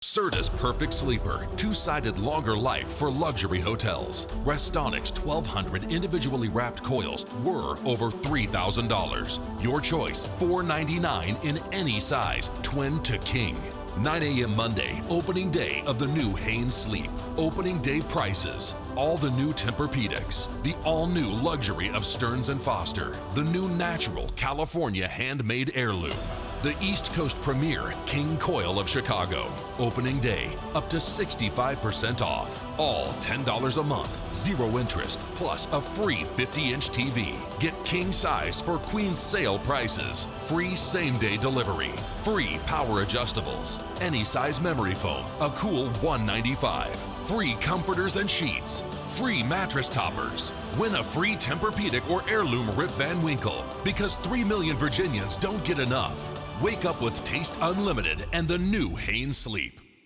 Serta's Perfect Sleeper, two-sided longer life for luxury hotels. Restonic's 1,200 individually wrapped coils were over $3,000. Your choice, $499 in any size, twin to king. 9 a.m. Monday, opening day of the new Haynes Sleep. Opening day prices. All the new Tempur-Pedics. The all-new luxury of Stearns & Foster. The new natural California handmade heirloom. The East Coast premier King Coil of Chicago. Opening day, up to 65% off. All $10 a month, zero interest, plus a free 50-inch TV. Get king size for queen sale prices. Free same-day delivery. Free power adjustables. Any size memory foam, a cool $195. Free comforters and sheets. Free mattress toppers. Win a free Tempur-Pedic or heirloom Rip Van Winkle, because 3 million Virginians don't get enough. Wake up with Taste Unlimited and the new Haynes Sleep.